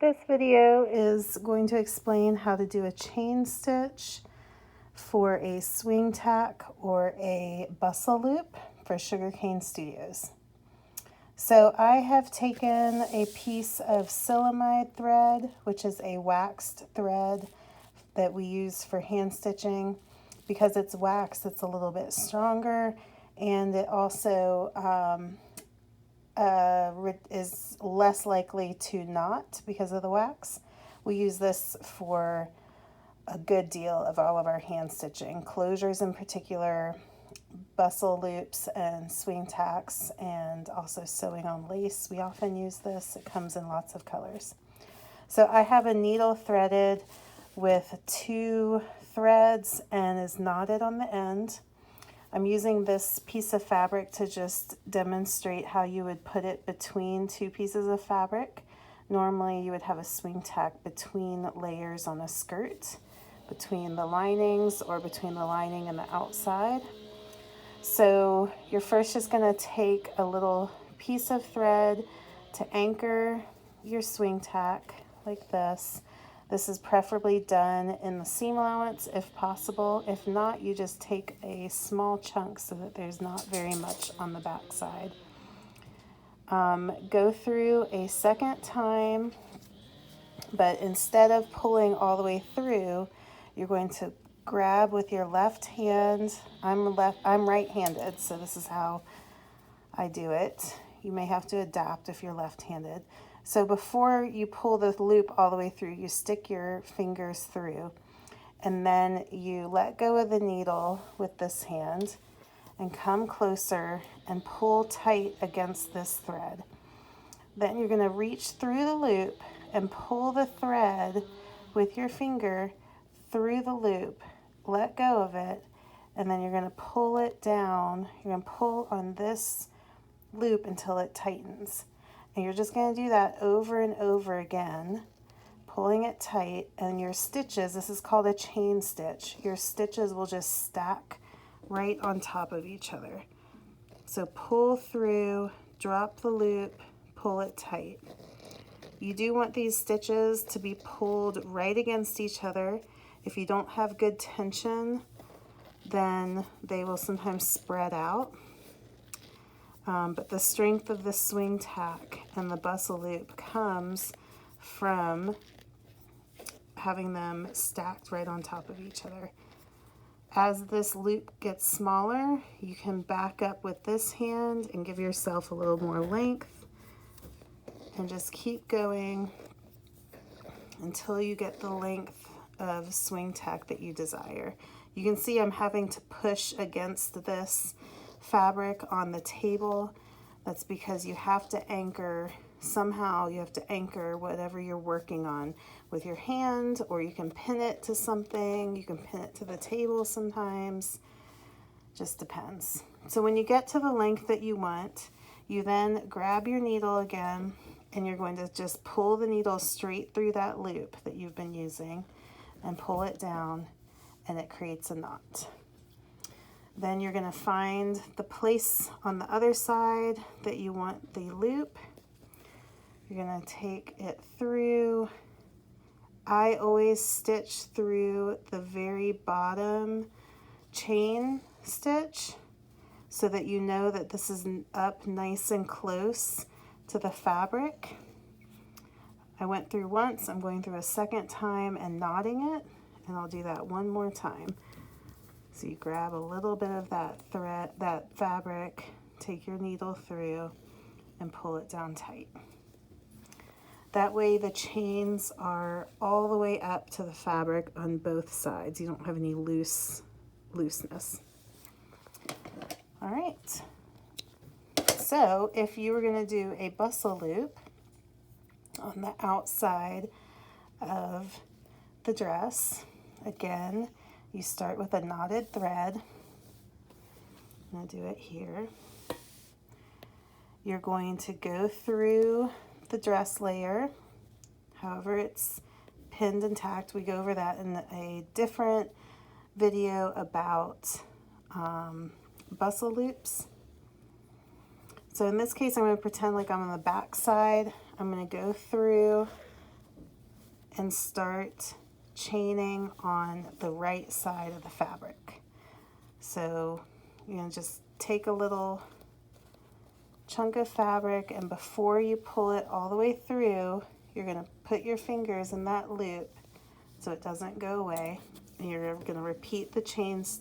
This video is going to explain how to do a chain stitch for a swing tack or a bustle loop for Sugarcane Studios. So I have taken a piece of silamide thread, which is a waxed thread that we use for hand stitching. Because it's waxed, it's a little bit stronger, and it also is less likely to knot because of the wax. We use this for a good deal of all of our hand stitching, closures in particular, bustle loops and swing tacks, and also sewing on lace. We often use this. It comes in lots of colors. So I have a needle threaded with 2 threads and is knotted on the end. I'm using this piece of fabric to just demonstrate how you would put it between 2 pieces of fabric. Normally you would have a swing tack between layers on a skirt, between the linings or between the lining and the outside. So you're first just going to take a little piece of thread to anchor your swing tack like this. This is preferably done in the seam allowance if possible. If not, you just take a small chunk so that there's not very much on the back side. Go through a second time, but instead of pulling all the way through, you're going to grab with your left hand. I'm right-handed, so this is how I do it. You may have to adapt if you're left-handed. So before you pull the loop all the way through, you stick your fingers through, and then you let go of the needle with this hand and come closer and pull tight against this thread. Then you're going to reach through the loop and pull the thread with your finger through the loop. Let go of it, and then you're going to pull it down. You're going to pull on this loop until it tightens. And you're just going to do that over and over again, pulling it tight, and your stitches, this is called a chain stitch, your stitches will just stack right on top of each other. So pull through, drop the loop, pull it tight. You do want these stitches to be pulled right against each other. If you don't have good tension, then they will sometimes spread out. But the strength of the swing tack and the bustle loop comes from having them stacked right on top of each other. As this loop gets smaller, you can back up with this hand and give yourself a little more length and just keep going until you get the length of swing tack that you desire. You can see I'm having to push against this fabric on the table. That's because you have to anchor, somehow you have to anchor whatever you're working on with your hand, or you can pin it to something, you can pin it to the table sometimes, just depends. So when you get to the length that you want, you then grab your needle again, and you're going to just pull the needle straight through that loop that you've been using and pull it down, and it creates a knot. Then you're going to find the place on the other side that you want the loop. You're going to take it through. I always stitch through the very bottom chain stitch so that you know that this is up nice and close to the fabric. I went through once, I'm going through a second time and knotting it, and I'll do that one more time. So you grab a little bit of that thread, that fabric, take your needle through and pull it down tight. That way the chains are all the way up to the fabric on both sides. You don't have any looseness. All right. So if you were going to do a bustle loop on the outside of the dress, again, you start with a knotted thread. I'm going to do it here. You're going to go through the dress layer, however it's pinned and tacked. We go over that in a different video about bustle loops. So in this case, I'm going to pretend like I'm on the back side. I'm going to go through and start chaining on the right side of the fabric. So you're going to just take a little chunk of fabric, and before you pull it all the way through, you're going to put your fingers in that loop so it doesn't go away. And you're going to repeat the chain